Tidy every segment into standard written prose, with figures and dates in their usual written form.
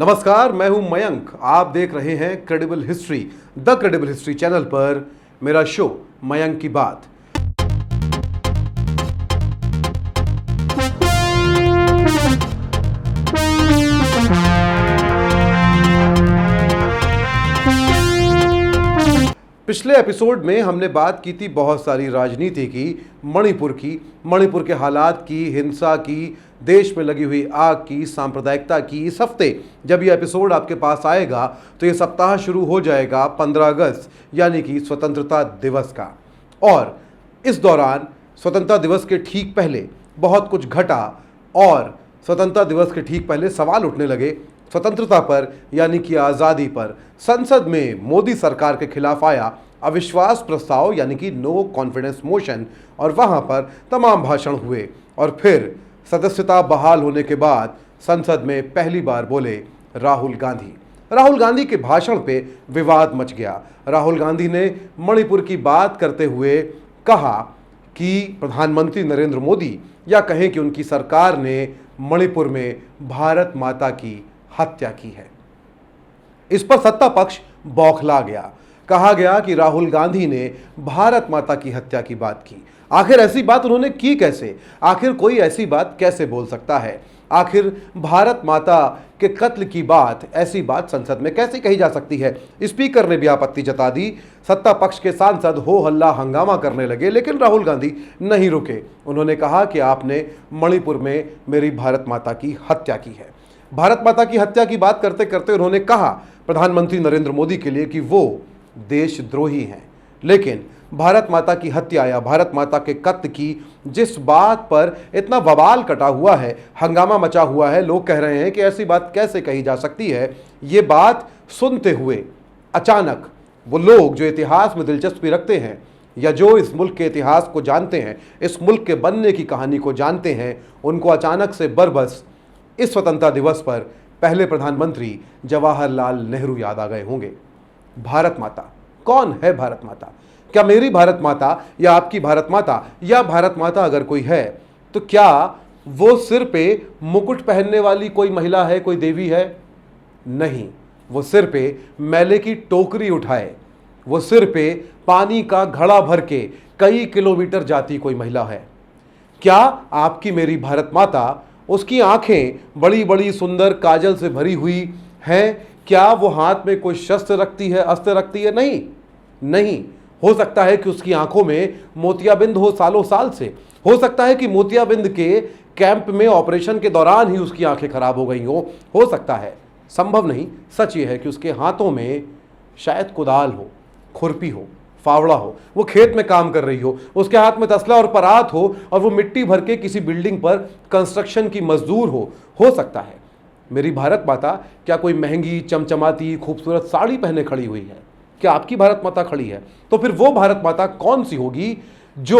नमस्कार, मैं हूं मयंक। आप देख रहे हैं credible history, the credible history channel पर मेरा शो मयंक की बात। पिछले एपिसोड में हमने बात की थी बहुत सारी राजनीति की, मणिपुर के हालात की, हिंसा की, देश में लगी हुई आग की, सांप्रदायिकता की। इस हफ्ते जब ये एपिसोड आपके पास आएगा तो ये सप्ताह शुरू हो जाएगा 15 अगस्त यानी कि स्वतंत्रता दिवस का। और इस दौरान स्वतंत्रता दिवस के ठीक पहले बहुत कुछ घटा और स्वतंत्रता दिवस के ठीक पहले सवाल उठने लगे स्वतंत्रता पर यानी कि आज़ादी पर। संसद में मोदी सरकार के खिलाफ आया अविश्वास प्रस्ताव यानी कि नो कॉन्फिडेंस मोशन और वहां पर तमाम भाषण हुए और फिर सदस्यता बहाल होने के बाद संसद में पहली बार बोले राहुल गांधी के भाषण पे विवाद मच गया। राहुल गांधी ने मणिपुर की बात करते हुए कहा कि प्रधानमंत्री नरेंद्र मोदी या कहें कि उनकी सरकार ने मणिपुर में भारत माता की हत्या की है। इस पर सत्ता पक्ष बौखला गया। कहा गया कि राहुल गांधी ने भारत माता की हत्या की बात की। आखिर ऐसी बात उन्होंने की कैसे? आखिर कोई ऐसी बात कैसे बोल सकता है? आखिर भारत माता के कत्ल की बात, ऐसी बात संसद में कैसे कही जा सकती है? स्पीकर ने भी आपत्ति जता दी। सत्ता पक्ष के सांसद हो हल्ला हंगामा करने लगे, लेकिन राहुल गांधी नहीं रुके। उन्होंने कहा कि आपने मणिपुर में मेरी भारत माता की हत्या की है। भारत माता की हत्या की बात करते करते उन्होंने कहा प्रधानमंत्री नरेंद्र मोदी के लिए कि वो देशद्रोही हैं। लेकिन भारत माता की हत्या या भारत माता के कत्ल की जिस बात पर इतना बवाल कटा हुआ है, हंगामा मचा हुआ है, लोग कह रहे हैं कि ऐसी बात कैसे कही जा सकती है। ये बात सुनते हुए अचानक वो लोग जो इतिहास में दिलचस्पी रखते हैं या जो इस मुल्क के इतिहास को जानते हैं, इस मुल्क के बनने की कहानी को जानते हैं, उनको अचानक से बरबस इस स्वतंत्रता दिवस पर पहले प्रधानमंत्री जवाहरलाल नेहरू याद आ गए होंगे। भारत माता कौन है? भारत माता क्या मेरी भारत माता या आपकी भारत माता, या भारत माता अगर कोई है तो क्या वो सिर पे मुकुट पहनने वाली कोई महिला है, कोई देवी है? नहीं, वो सिर पे मैले की टोकरी उठाए, वो सिर पे पानी का घड़ा भर के कई किलोमीटर जाती कोई महिला है। क्या आपकी मेरी भारत माता, उसकी आंखें बड़ी बड़ी सुंदर काजल से भरी हुई हैं? क्या वो हाथ में कोई शस्त्र रखती है, अस्त्र रखती है? नहीं। हो सकता है कि उसकी आंखों में मोतियाबिंद हो सालों साल से। हो सकता है कि मोतियाबिंद के कैंप में ऑपरेशन के दौरान ही उसकी आंखें खराब हो गई हो सकता है। संभव नहीं। सच ये है कि उसके हाथों में शायद कुदाल हो, खुरपी हो, फावड़ा हो, वो खेत में काम कर रही हो, उसके हाथ में तसला और परात हो और वो मिट्टी भर के किसी बिल्डिंग पर कंस्ट्रक्शन की मजदूर हो सकता है। मेरी भारत माता क्या कोई महंगी चमचमाती खूबसूरत साड़ी पहने खड़ी हुई है? क्या आपकी भारत माता खड़ी है? तो फिर वो भारत माता कौन सी होगी जो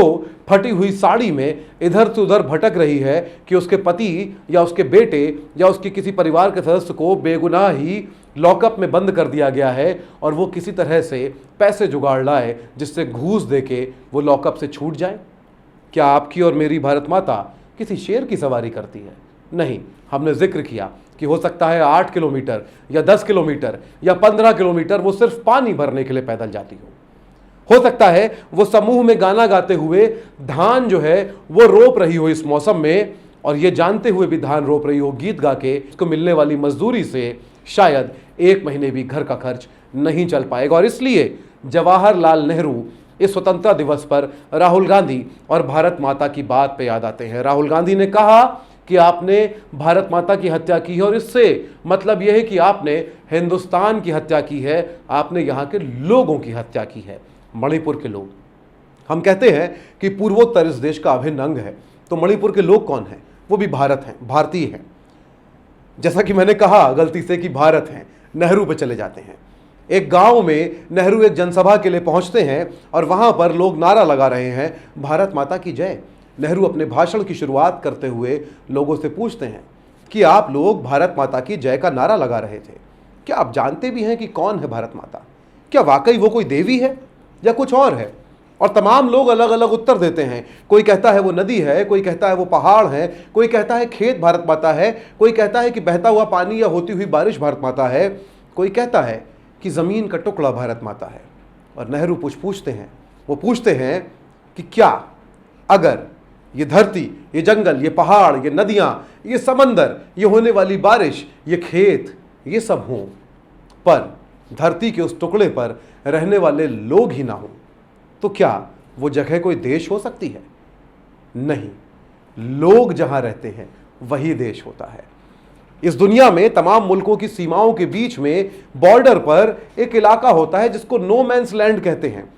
फटी हुई साड़ी में इधर से उधर भटक रही है कि उसके पति या उसके बेटे या उसके किसी परिवार के सदस्य को बेगुनाह ही लॉकअप में बंद कर दिया गया है और वो किसी तरह से पैसे जुगाड़ लाए जिससे घूस देके वो लॉकअप से छूट जाए? क्या आपकी और मेरी भारत माता किसी शेर की सवारी करती है? नहीं। हमने जिक्र किया कि हो सकता है 8 किलोमीटर या 10 किलोमीटर या 15 किलोमीटर वो सिर्फ पानी भरने के लिए पैदल जाती हो सकता है वो समूह में गाना गाते हुए धान जो है वो रोप रही हो इस मौसम में, और ये जानते हुए भी धान रोप रही हो गीत गा के उसको मिलने वाली मजदूरी से शायद 1 महीने भी घर का खर्च नहीं चल पाएगा। और इसलिए जवाहरलाल नेहरू इस स्वतंत्रता दिवस पर राहुल गांधी और भारत माता की बात पे याद आते हैं। राहुल गांधी ने कहा कि आपने भारत माता की हत्या की है और इससे मतलब यह है कि आपने हिंदुस्तान की हत्या की है, आपने यहाँ के लोगों की हत्या की है, मणिपुर के लोग। हम कहते हैं कि पूर्वोत्तर इस देश का अभिन्न अंग है, तो मणिपुर के लोग कौन हैं? वो भी भारत हैं, भारतीय हैं। जैसा कि मैंने कहा गलती से कि भारत हैं, नेहरू पे चले जाते हैं। एक गांव में नेहरू एक जनसभा के लिए पहुंचते हैं और वहां पर लोग नारा लगा रहे हैं भारत माता की जय। नेहरू अपने भाषण की शुरुआत करते हुए लोगों से पूछते हैं कि आप लोग भारत माता की जय का नारा लगा रहे थे, क्या आप जानते भी हैं कि कौन है भारत माता? क्या वाकई वो कोई देवी है या कुछ और है? और तमाम लोग अलग अलग उत्तर देते हैं। कोई कहता है वो नदी है, कोई कहता है वो पहाड़ है, कोई कहता है खेत भारत माता है, कोई कहता है कि बहता हुआ पानी या होती हुई बारिश भारत माता है, कोई कहता है कि ज़मीन का टुकड़ा भारत माता है। और नेहरू पूछते हैं, वो पूछते हैं कि क्या अगर ये धरती, ये जंगल, ये पहाड़, ये नदियाँ, ये समंदर, ये होने वाली बारिश, ये खेत, ये सब हों, पर धरती के उस टुकड़े पर रहने वाले लोग ही ना हों, तो क्या वो जगह कोई देश हो सकती है? नहीं, लोग जहां रहते हैं वही देश होता है। इस दुनिया में तमाम मुल्कों की सीमाओं के बीच में बॉर्डर पर एक इलाका होता है जिसको नो मैंस लैंड कहते हैं।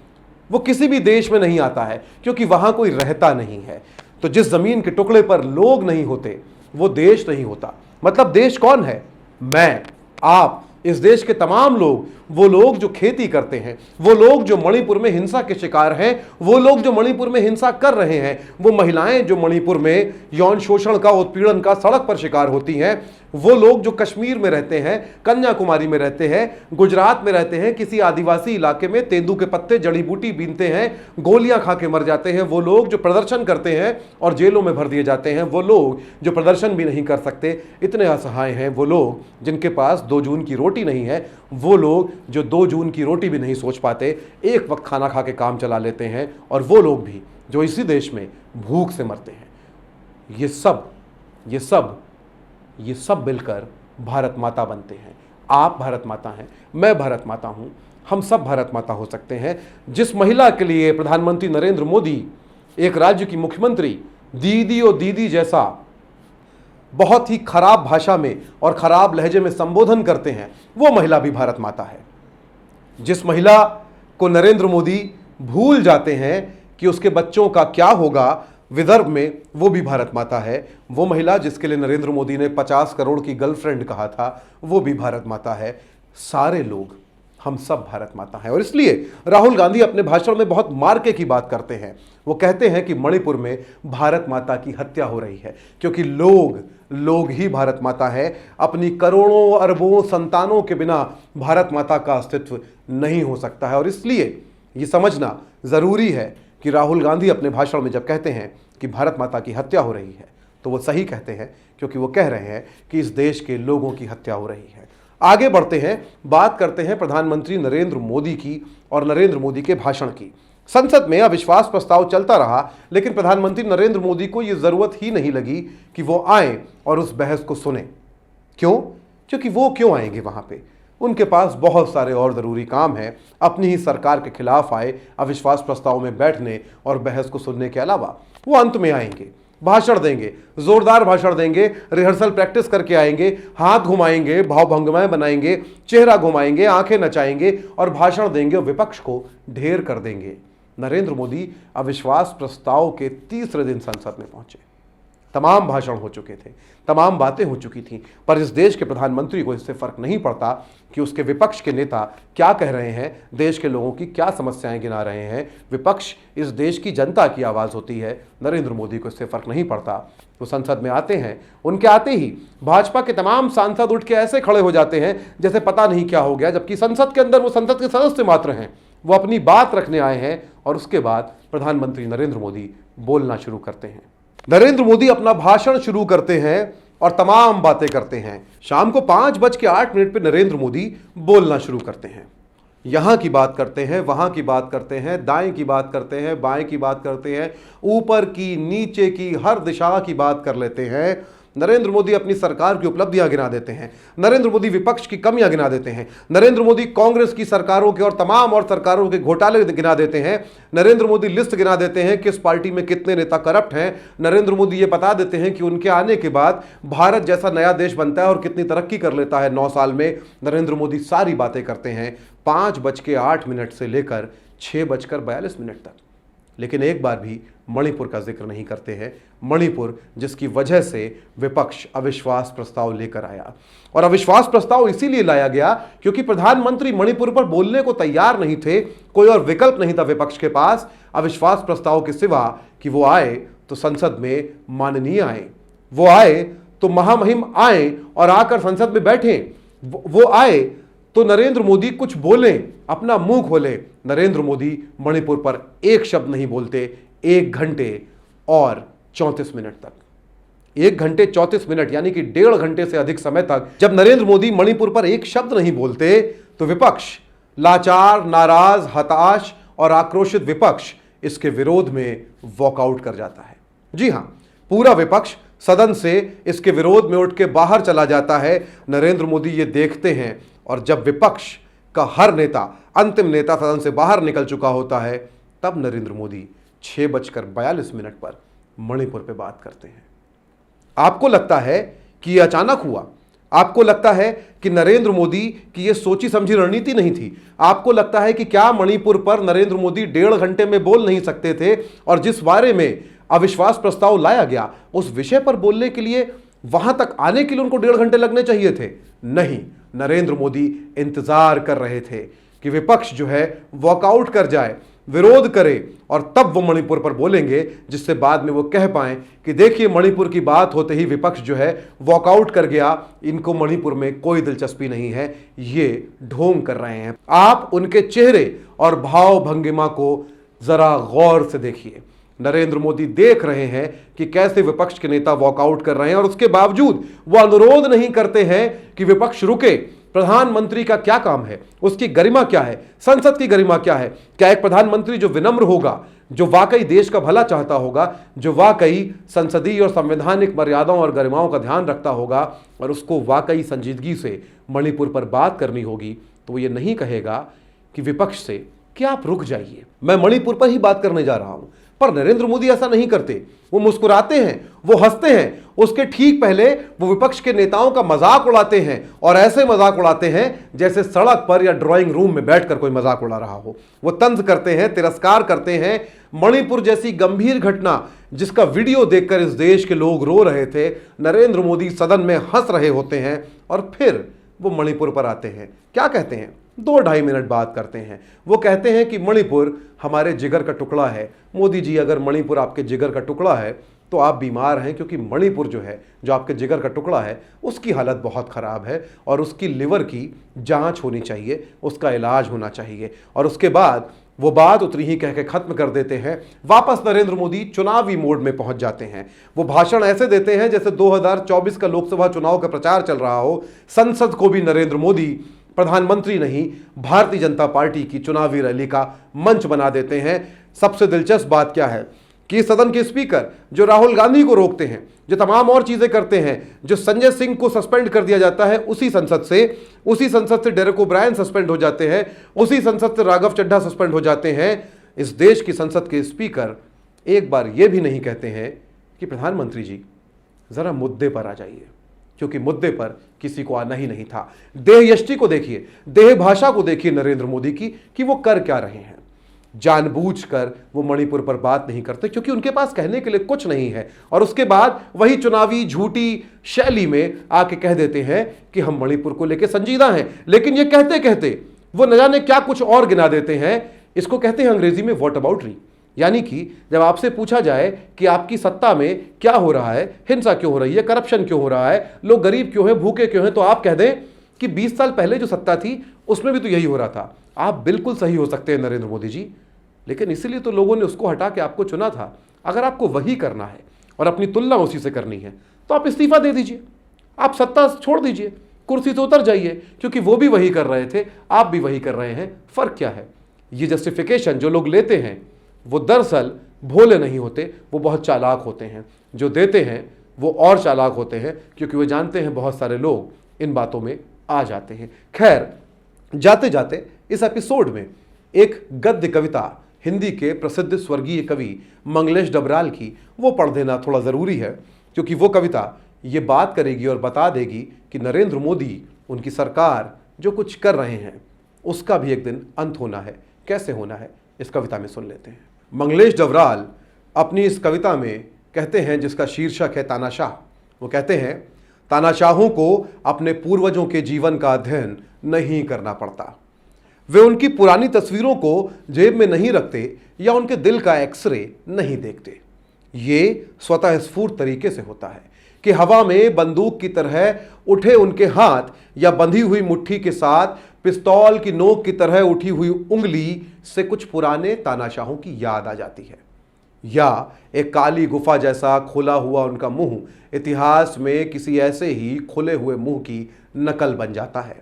वो किसी भी देश में नहीं आता है क्योंकि वहां कोई रहता नहीं है। तो जिस जमीन के टुकड़े पर लोग नहीं होते वो देश नहीं होता। मतलब देश कौन है? मैं, आप, इस देश के तमाम लोग, वो लोग जो खेती करते हैं, वो लोग जो मणिपुर में हिंसा के शिकार हैं, वो लोग जो मणिपुर में हिंसा कर रहे हैं, वो महिलाएं जो मणिपुर में यौन शोषण का, उत्पीड़न का सड़क पर शिकार होती हैं, वो लोग जो कश्मीर में रहते हैं, कन्याकुमारी में रहते हैं, गुजरात में रहते हैं, किसी आदिवासी इलाके में तेंदू के पत्ते जड़ी बूटी बीनते हैं, गोलियां खा के मर जाते हैं, वो लोग जो प्रदर्शन करते हैं और जेलों में भर दिए जाते हैं, वो लोग जो प्रदर्शन भी नहीं कर सकते, इतने असहाय हैं, वो लोग जिनके पास 2 जून की रोटी नहीं है, वो लोग जो 2 जून की रोटी भी नहीं सोच पाते, एक वक्त खाना खा के काम चला लेते हैं, और वो लोग भी जो इसी देश में भूख से मरते हैं। ये सब मिलकर भारत माता बनते हैं। आप भारत माता हैं, मैं भारत माता हूं, हम सब भारत माता हो सकते हैं। जिस महिला के लिए प्रधानमंत्री नरेंद्र मोदी एक राज्य की मुख्यमंत्री दीदी और दीदी जैसा बहुत ही खराब भाषा में और खराब लहजे में संबोधन करते हैं, वो महिला भी भारत माता है। जिस महिला को नरेंद्र मोदी भूल जाते हैं कि उसके बच्चों का क्या होगा विदर्भ में, वो भी भारत माता है। वो महिला जिसके लिए नरेंद्र मोदी ने 50 करोड़ की गर्लफ्रेंड कहा था, वो भी भारत माता है। सारे लोग, हम सब भारत माता हैं। और इसलिए राहुल गांधी अपने भाषण में बहुत मार्के की बात करते हैं। वो कहते हैं कि मणिपुर में भारत माता की हत्या हो रही है क्योंकि लोग ही भारत माता है। अपनी करोड़ों अरबों संतानों के बिना भारत माता का अस्तित्व नहीं हो सकता है। और इसलिए ये समझना ज़रूरी है कि राहुल गांधी अपने भाषण में जब कहते हैं कि भारत माता की हत्या हो रही है तो वो सही कहते हैं, क्योंकि वो कह रहे हैं कि इस देश के लोगों की हत्या हो रही है। आगे बढ़ते हैं, बात करते हैं प्रधानमंत्री नरेंद्र मोदी की और नरेंद्र मोदी के भाषण की। संसद में अविश्वास प्रस्ताव चलता रहा, लेकिन प्रधानमंत्री नरेंद्र मोदी को यह जरूरत ही नहीं लगी कि वो आए और उस बहस को सुने। क्यों? क्योंकि वो क्यों आएंगे वहां पे? उनके पास बहुत सारे और ज़रूरी काम हैं। अपनी ही सरकार के खिलाफ आए अविश्वास प्रस्ताव में बैठने और बहस को सुनने के अलावा वो अंत में आएंगे, भाषण देंगे, जोरदार भाषण देंगे, रिहर्सल प्रैक्टिस करके आएंगे, हाथ घुमाएंगे, भावभंगिमाएं बनाएंगे, चेहरा घुमाएंगे, आंखें नचाएंगे और भाषण देंगे और विपक्ष को ढेर कर देंगे। नरेंद्र मोदी अविश्वास प्रस्ताव के तीसरे दिन संसद में पहुंचे। तमाम भाषण हो चुके थे, तमाम बातें हो चुकी थीं, पर इस देश के प्रधानमंत्री को इससे फर्क नहीं पड़ता कि उसके विपक्ष के नेता क्या कह रहे हैं, देश के लोगों की क्या समस्याएं गिना रहे हैं। विपक्ष इस देश की जनता की आवाज़ होती है। नरेंद्र मोदी को इससे फर्क नहीं पड़ता। वो संसद में आते हैं, उनके आते ही भाजपा के तमाम सांसद उठ के ऐसे खड़े हो जाते हैं जैसे पता नहीं क्या हो गया, जबकि संसद के अंदर वो संसद के सदस्य मात्र हैं। वो अपनी बात रखने आए हैं और उसके बाद प्रधानमंत्री नरेंद्र मोदी बोलना शुरू करते हैं। नरेंद्र मोदी अपना भाषण शुरू करते हैं और तमाम बातें करते हैं। शाम को 5:08 पे नरेंद्र मोदी बोलना शुरू करते हैं। यहाँ की बात करते हैं, वहाँ की बात करते हैं, दाएं की बात करते हैं, बाएं की बात करते हैं, ऊपर की, नीचे की, हर दिशा की बात कर लेते हैं। नरेंद्र मोदी अपनी सरकार की उपलब्धियां गिना देते हैं। नरेंद्र मोदी विपक्ष की कमियां गिना देते हैं। नरेंद्र मोदी कांग्रेस की सरकारों के और तमाम और सरकारों के घोटाले गिना देते हैं। नरेंद्र मोदी लिस्ट गिना देते हैं किस पार्टी में कितने नेता करप्ट हैं। नरेंद्र मोदी ये बता देते हैं कि उनके आने के बाद भारत जैसा नया देश बनता है और कितनी तरक्की कर लेता है 9 साल में। नरेंद्र मोदी सारी बातें करते हैं 5:08 से लेकर 6:42 तक। लेकिन एक बार भी मणिपुर का जिक्र नहीं करते हैं। मणिपुर जिसकी वजह से विपक्ष अविश्वास प्रस्ताव लेकर आया, और अविश्वास प्रस्ताव इसीलिए लाया गया क्योंकि प्रधानमंत्री मणिपुर पर बोलने को तैयार नहीं थे। कोई और विकल्प नहीं था विपक्ष के पास अविश्वास प्रस्ताव के सिवा कि वो आए तो संसद में माननीय आए, वो आए तो महामहिम आए और आकर संसद में बैठे, वो आए तो नरेंद्र मोदी कुछ बोलें, अपना मुंह खोले। नरेंद्र मोदी मणिपुर पर एक शब्द नहीं बोलते 1 घंटे और 34 मिनट तक। 1 घंटे 34 मिनट यानी कि 1.5 घंटे से अधिक समय तक जब नरेंद्र मोदी मणिपुर पर एक शब्द नहीं बोलते तो विपक्ष, लाचार, नाराज, हताश और आक्रोशित विपक्ष इसके विरोध में वॉकआउट कर जाता है। जी हां, पूरा विपक्ष सदन से इसके विरोध में उठ के बाहर चला जाता है। नरेंद्र मोदी ये देखते हैं और जब विपक्ष का हर नेता, अंतिम नेता सदन से बाहर निकल चुका होता है, तब नरेंद्र मोदी 6:42 पर मणिपुर पे बात करते हैं। आपको लगता है कि यह अचानक हुआ? आपको लगता है कि नरेंद्र मोदी की यह सोची समझी रणनीति नहीं थी? आपको लगता है कि क्या मणिपुर पर नरेंद्र मोदी 1.5 घंटे में बोल नहीं सकते थे और जिस बारे में अविश्वास प्रस्ताव लाया गया उस विषय पर बोलने के लिए वहां तक आने के लिए उनको 1.5 घंटे लगने चाहिए थे? नहीं, नरेंद्र मोदी इंतजार कर रहे थे कि विपक्ष जो है वॉकआउट कर जाए, विरोध करे और तब वो मणिपुर पर बोलेंगे, जिससे बाद में वो कह पाएं कि देखिए मणिपुर की बात होते ही विपक्ष जो है वॉकआउट कर गया, इनको मणिपुर में कोई दिलचस्पी नहीं है, ये ढोंग कर रहे हैं। आप उनके चेहरे और भाव भंगिमा को जरा गौर से देखिए। नरेंद्र मोदी देख रहे हैं कि कैसे विपक्ष के नेता वॉकआउट कर रहे हैं और उसके बावजूद वो अनुरोध नहीं करते हैं कि विपक्ष रुके। प्रधानमंत्री का क्या काम है, उसकी गरिमा क्या है, संसद की गरिमा क्या है? क्या एक प्रधानमंत्री जो विनम्र होगा, जो वाकई देश का भला चाहता होगा, जो वाकई संसदीय और संवैधानिक मर्यादाओं और गरिमाओं का ध्यान रखता होगा और उसको वाकई संजीदगी से मणिपुर पर बात करनी होगी, तो वो ये नहीं कहेगा कि विपक्ष से कि आप रुक जाइए, मैं मणिपुर पर ही बात करने जा रहा हूं। पर नरेंद्र मोदी ऐसा नहीं करते। वो मुस्कुराते हैं, वो हंसते हैं। उसके ठीक पहले वो विपक्ष के नेताओं का मजाक उड़ाते हैं और ऐसे मजाक उड़ाते हैं जैसे सड़क पर या ड्राइंग रूम में बैठकर कोई मजाक उड़ा रहा हो। वो तंज करते हैं, तिरस्कार करते हैं। मणिपुर जैसी गंभीर घटना जिसका वीडियो देखकर इस देश के लोग रो रहे थे, नरेंद्र मोदी सदन में हंस रहे होते हैं और फिर वो मणिपुर पर आते हैं। क्या कहते हैं? 2-2.5 मिनट बात करते हैं। वो कहते हैं कि मणिपुर हमारे जिगर का टुकड़ा है। मोदी जी, अगर मणिपुर आपके जिगर का टुकड़ा है तो आप बीमार हैं, क्योंकि मणिपुर जो है, जो आपके जिगर का टुकड़ा है, उसकी हालत बहुत ख़राब है और उसकी लिवर की जांच होनी चाहिए, उसका इलाज होना चाहिए। और उसके बाद वो बात उतनी ही कह के ख़त्म कर देते हैं। वापस नरेंद्र मोदी चुनावी मोड में पहुंच जाते हैं। वो भाषण ऐसे देते हैं जैसे 2024 का लोकसभा चुनाव का प्रचार चल रहा हो। संसद को भी नरेंद्र मोदी प्रधानमंत्री नहीं, भारतीय जनता पार्टी की चुनावी रैली का मंच बना देते हैं। सबसे दिलचस्प बात क्या है कि सदन के स्पीकर जो राहुल गांधी को रोकते हैं, जो तमाम और चीजें करते हैं, जो संजय सिंह को सस्पेंड कर दिया जाता है उसी संसद से डेरेक ओब्रायन सस्पेंड हो जाते हैं, उसी संसद से राघव चड्ढा सस्पेंड हो जाते हैं। इस देश की संसद के स्पीकर एक बार यह भी नहीं कहते हैं कि प्रधानमंत्री जी जरा मुद्दे पर आ जाइए, क्योंकि मुद्दे पर किसी को आना ही नहीं था। देह यष्टि को देखिए, देह भाषा को देखिए नरेंद्र मोदी की कि वो कर क्या रहे हैं। जानबूझकर वो मणिपुर पर बात नहीं करते क्योंकि उनके पास कहने के लिए कुछ नहीं है, और उसके बाद वही चुनावी झूठी शैली में आके कह देते हैं कि हम मणिपुर को लेकर संजीदा हैं। लेकिन ये कहते कहते वो न जाने क्या कुछ और गिना देते हैं। इसको कहते हैं अंग्रेजी में व्हाट अबाउटरी, यानी कि जब आपसे पूछा जाए कि आपकी सत्ता में क्या हो रहा है, हिंसा क्यों हो रही है, करप्शन क्यों हो रहा है, लोग गरीब क्यों हैं, भूखे क्यों हैं, तो आप कह दें कि 20 साल पहले जो सत्ता थी उसमें भी तो यही हो रहा था। आप बिल्कुल सही हो सकते हैं नरेंद्र मोदी जी, लेकिन इसीलिए तो लोगों ने उसको हटा के आपको चुना था। अगर आपको वही करना है और अपनी तुलना उसी से करनी है तो आप इस्तीफा दे दीजिए, आप सत्ता छोड़ दीजिए, कुर्सी से उतर जाइए, क्योंकि वो भी वही कर रहे थे, आप भी वही कर रहे हैं। फर्क क्या है? ये जस्टिफिकेशन जो लोग लेते हैं वो दरअसल भोले नहीं होते, वो बहुत चालाक होते हैं। जो देते हैं वो और चालाक होते हैं, क्योंकि वो जानते हैं बहुत सारे लोग इन बातों में आ जाते हैं। खैर, जाते जाते इस एपिसोड में एक गद्य कविता हिंदी के प्रसिद्ध स्वर्गीय कवि मंगलेश डबराल की वो पढ़ देना थोड़ा ज़रूरी है, क्योंकि वो कविता ये बात करेगी और बता देगी कि नरेंद्र मोदी, उनकी सरकार जो कुछ कर रहे हैं उसका भी एक दिन अंत होना है। कैसे होना है इस कविता में सुन लेते हैं। मंगलेश डबराल अपनी इस कविता में कहते हैं, जिसका शीर्षक है तानाशाह। वो कहते हैं, तानाशाहों को अपने पूर्वजों के जीवन का अध्ययन नहीं करना पड़ता। वे उनकी पुरानी तस्वीरों को जेब में नहीं रखते या उनके दिल का एक्सरे नहीं देखते। ये स्वतः स्फूर्त तरीके से होता है, कि हवा में बंदूक की तरह उठे उनके हाथ या बंधी हुई मुट्ठी के साथ पिस्तौल की नोक की तरह उठी हुई उंगली से कुछ पुराने तानाशाहों की याद आ जाती है, या एक काली गुफा जैसा खुला हुआ उनका मुंह इतिहास में किसी ऐसे ही खुले हुए मुंह की नकल बन जाता है।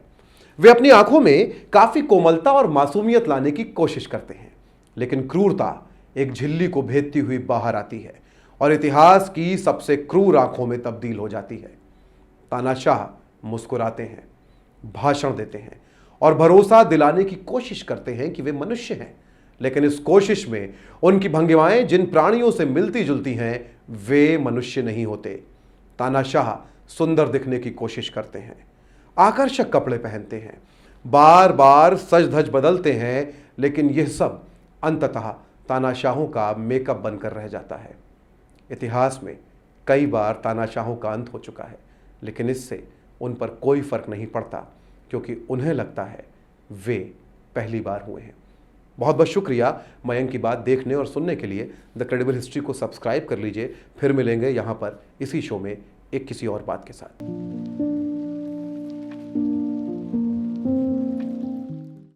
वे अपनी आंखों में काफी कोमलता और मासूमियत लाने की कोशिश करते हैं, लेकिन क्रूरता एक झिल्ली को भेदती हुई बाहर आती है और इतिहास की सबसे क्रूर आंखों में तब्दील हो जाती है। तानाशाह मुस्कुराते हैं, भाषण देते हैं और भरोसा दिलाने की कोशिश करते हैं कि वे मनुष्य हैं, लेकिन इस कोशिश में उनकी भंगिमाएं जिन प्राणियों से मिलती जुलती हैं वे मनुष्य नहीं होते। तानाशाह सुंदर दिखने की कोशिश करते हैं, आकर्षक कपड़े पहनते हैं, बार बार सज धज बदलते हैं, लेकिन यह सब अंततः तानाशाहों का मेकअप बनकर रह जाता है। इतिहास में कई बार तानाशाहों का अंत हो चुका है, लेकिन इससे उन पर कोई फर्क नहीं पड़ता, क्योंकि उन्हें लगता है वे पहली बार हुए हैं। बहुत बहुत शुक्रिया मयंक की बात देखने और सुनने के लिए। द क्रेडिबल हिस्ट्री को सब्सक्राइब कर लीजिए। फिर मिलेंगे यहाँ पर इसी शो में एक किसी और बात के साथ।